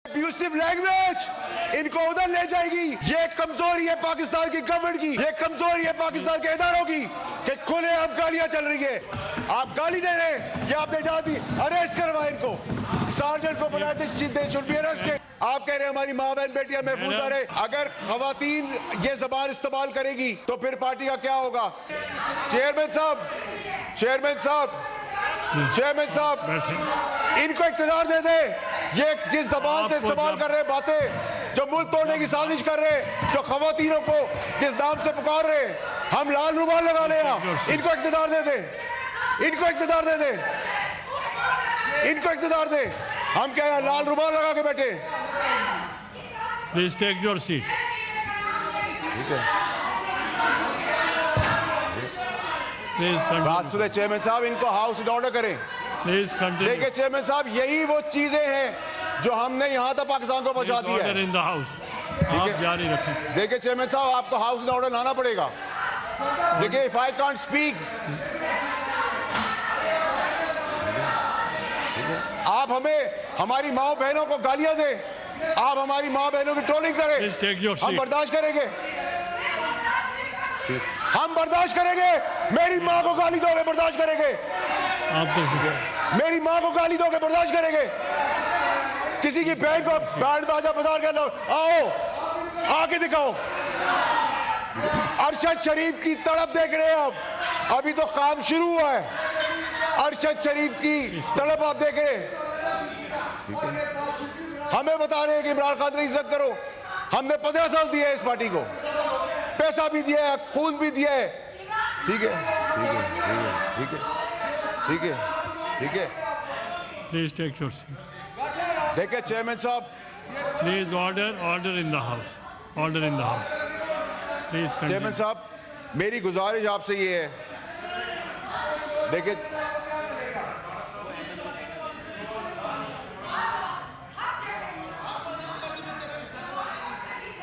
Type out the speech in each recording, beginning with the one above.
Abusive language इनको उधर ले जाएगी। ये कमजोरी है पाकिस्तान की गवर्नमेंट की, ये कमजोरी है पाकिस्तान के इदारों की कि खुलेआम गालियां चल रही है। आप गाली दे रहे हैं, ये आपने जाती अरेस्ट करवाए इनको, सार्जेंट को बुलाए दे शुड बी अरेस्टेड। आप कह रहे हैं हमारी माँ बहन बेटियां महफूज रहे। अगर खवातीन ये जबान इस्तेमाल करेगी तो फिर पार्टी का क्या होगा? चेयरमैन साहब, चेयरमैन साहब, चेयरमैन साहब, इनको इख्तियार दे दे। ये जिस जबान से इस्तेमाल कर रहे हैं बातें, जो मुल्क तोड़ने की साजिश कर रहे हैं, जो खवातीनों को जिस नाम से पुकार रहे हैं, हम लाल रुमाल लगा ले, इनको इख्तियार दे दे, इनको इख्तियार दे दे, इनको इख्तियार दे। हम क्या है लाल रुमाल लगा के बैठे? Please take your seat. ठीक है, प्लीज बात सुने चेयरमैन साहब, इनको हाउस इन ऑर्डर करें। Please continue. देखिए चेयरमैन साहब, यही वो चीजें हैं जो हमने यहाँ तक पाकिस्तान को पहुंचा दी है। इन द हाउस आप जारी रखें। देखिए चेयरमैन साहब, आपको हाउस इन ऑर्डर लाना पड़ेगा। देखिए इफ आई कांट स्पीक, आप हमें हमारी माँ बहनों को गालियां दे, आप हमारी माँ बहनों की ट्रोलिंग करें, हम बर्दाश्त करेंगे, हम बर्दाश्त करेंगे। मेरी माँ को गाली दोगे, बर्दाश्त करेंगे। आप तो मेरी माँ को गाली दोगे, बर्दाश्त करेंगे। किसी की बहन को बैंड बाजा बजा के लो, आओ आके दिखाओ। अरशद शरीफ की तड़प देख रहे हैं आप, अभी तो काम शुरू हुआ है। अरशद शरीफ की तड़प आप देख रहे हैं। हमें बता रहे हैं कि इमरान खान की इज्जत करो। हमने 15 साल दिए इस पार्टी को, पैसा भी दिया है, खून भी दिया है। ठीक है, ठीक है, ठीक है, ठीक है, ठीक है। Please take your seat. देखिए चेयरमैन साहब, please order, order in the house, order in the house. Please chairman साहब, मेरी गुजारिश आपसे ये है, देखिए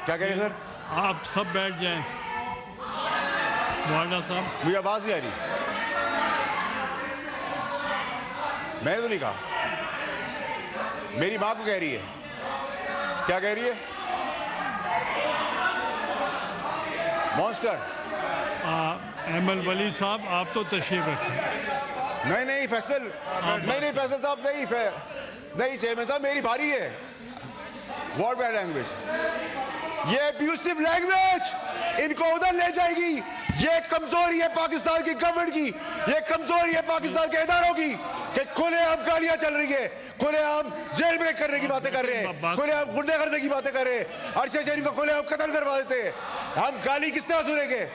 क्या कह रहे हैं सर? आप सब बैठ जाएं। वार्डा साहब, मुझे आवाज नहीं आ रही। मैंने तो नहीं कहा, मेरी मां को कह रही है। क्या कह रही है? मॉन्स्टर। एमएल वली साहब, आप तो तशरीफ रखें। नहीं नहीं फैसल, नहीं फैसल साहब, नहीं चेयरमैन साहब, मेरी बारी है। व्हाट बैड लैंग्वेज, ये अब्यूसिव लैंग्वेज इनको उधर ले जाएगी। ये कमजोरी है पाकिस्तान की गवर्नमेंट की, ये कमजोरी है पाकिस्तान के इदारों की कि खुलेआम गालियां चल रही है, खुलेआम जेल ब्रेक करने की बातें कर रहे हैं, खुलेआम गुंडागर्दी की बातें कर रहे हैं, अरशद शरीफ को खुलेआम कत्ल करवा देते हैं। हम गाली किस तरह सुनेंगे?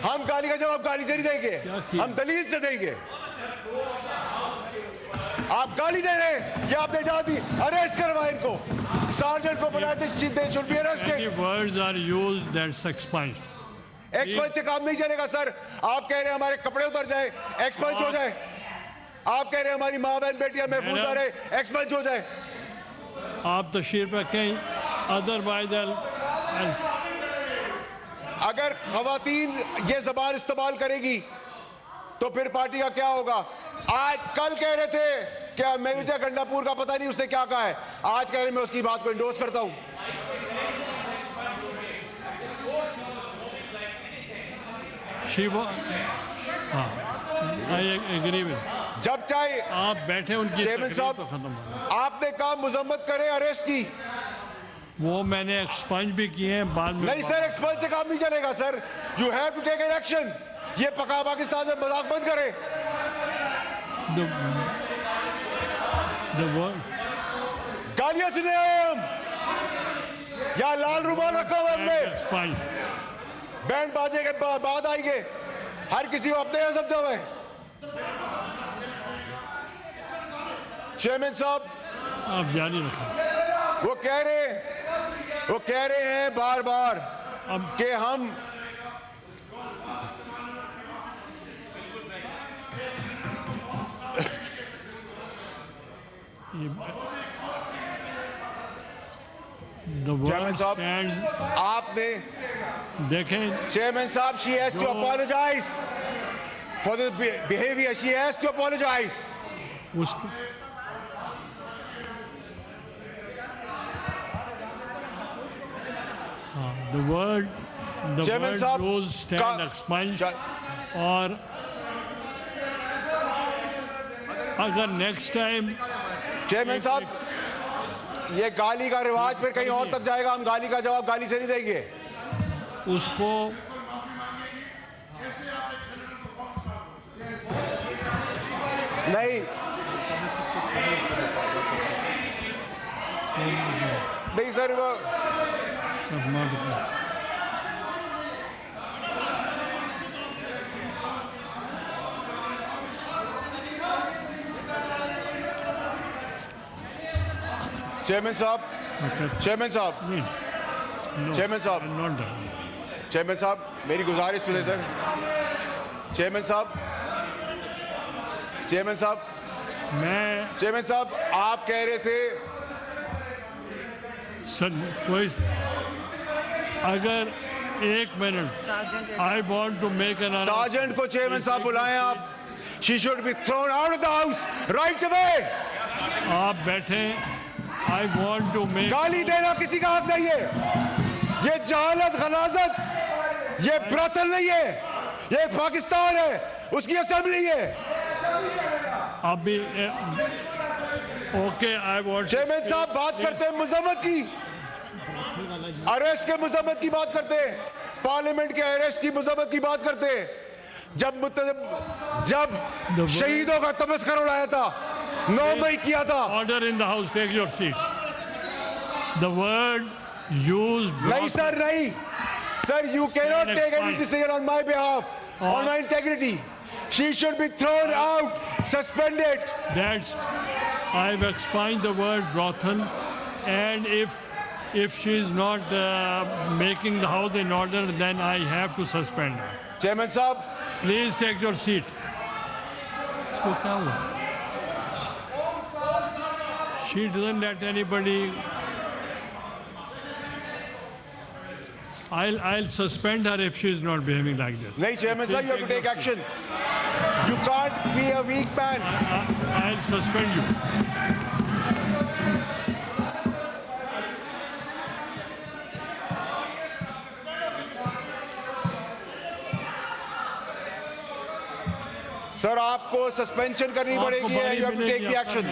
हम गाली का जवाब गाली से नहीं देंगे, हम दलील से देंगे। आप गाली दे रहे हैं, ये आपने जाती अरेस्ट करवाए इनको, सार्जेंट को बुलाए they should be arrested. Words are used that's expand. Expunge से काम नहीं चलेगा सर। आप कह रहे हैं हमारे कपड़े उतर जाए, एक्सपंज हो जाए। आप कह रहे हैं हमारी माँ बहन बेटियां महफूज रहे, एक्सपंज हो जाए। आप तशरीफ रखें, अदरवाइज अगर खवातीन ये जबान इस्तेमाल करेगी तो फिर पार्टी का क्या होगा? आज कल कह रहे थे क्या मेहुजा गंडापुर का पता नहीं उसने क्या कहा है, आज कह रहे मैं उसकी बात को इंडोर्स करता हूं। जब चाहे आप बैठे, उनकी चेयरमैन साहब तो खत्म हो। आपने कहा मुजम्मत करे अरेस्ट की, वो मैंने एक्सपंज भी किए हैं बाद में। नहीं सर, एक्सपंज से काम नहीं चलेगा sir, you have to take an action. ये पका पाकिस्तान में मजाक बंद करे। गालियां सुने हम, या लाल रुमाल रखा हुआ हमने, बैंड बाजे के बाद आएंगे, हर किसी को अपने यहाँ समझा हुआ है। चेयरमैन साहब, आप जारी रखें। वो कह रहे हैं बार बार कि हम चेयरमैन साहब, आपने देखें, चेयरमैन साहब, she has to apologise for the behaviour, she has to apologise. उसको The word चेयरमैन साहब used stand, expunge और अगर नेक्स्ट टाइम चेयरमैन साहब, ये गाली का रिवाज फिर कहीं और तक जाएगा। हम गाली का जवाब गाली से नहीं देंगे। उसको नहीं नहीं सर, वो चेयरमैन साहब, चेयरमैन साहब, चेयरमैन साहब, चेयरमैन साहब, मेरी गुजारिश सुने सर। चेयरमैन साहब, चेयरमैन साहब, चेयरमैन साहब, आप कह रहे थे कोई अगर एक minute I want to make an sergeant को चेयरमैन साहब बुलाएं आप। She should be thrown out of the house right away. आप बैठे। आई वॉन्ट टू मेक गाली देना किसी का हक नहीं है। ये जहालत खनाजत, ये ब्रतल नहीं है, ये पाकिस्तान है, उसकी असेंबली है। अभी ओके आई वॉन्ट। चेयरमैन साहब बात करते हैं मजम्मत की, अरेस्ट के मजम्मत की बात करते हैं, पार्लियामेंट के अरेस्ट की मजम्मत की बात करते हैं। जब शहीदों का तमस्कर उड़ाया था, 9 मई किया था। Order in the house, take your seats. The word used नहीं सर, नहीं sir, you cannot take any decision on my behalf, on my integrity. She should be thrown out, suspended. That's I've expunged the word brothel, and if she is not making the house in order, then I have to suspend her. Chairman साहब, Please take your seat. इसको क्या हुआ? She doesn't let anybody. I'll suspend her if she is not behaving like this. नहीं Chairman साहब, you have to take action. You can't be a weak man. I'll suspend you. Sir, आपको suspension करनी पड़ेगी है। You have to take the action.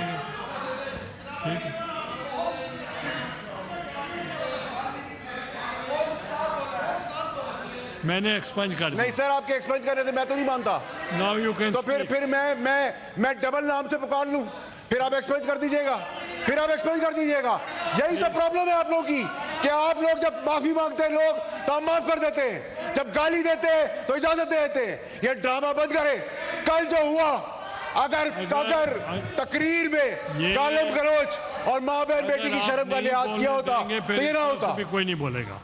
मैंने expunge कर दिया। नहीं सर, आपके एक्सपेंस करने से मैं तो नहीं मानता। Now you can तो फिर मैं डबल नाम से पुकार लूं, फिर आप एक्सपेंस कर दीजिएगा, फिर आप एक्सपेंस कर दीजिएगा। यही तो प्रॉब्लम है आप लोगों की कि आप लोग जब माफी मांगते हैं लोग तो हम माफ कर देते हैं, जब गाली देते हैं तो इजाजत दे देते हैं। ये ड्रामा बंद करें। कल जो हुआ, अगर तकरीर में गालिब गलौज और माँ बहन बेटी की शर्म का लिहाज किया होता तो ये ना होता। कोई नहीं बोलेगा।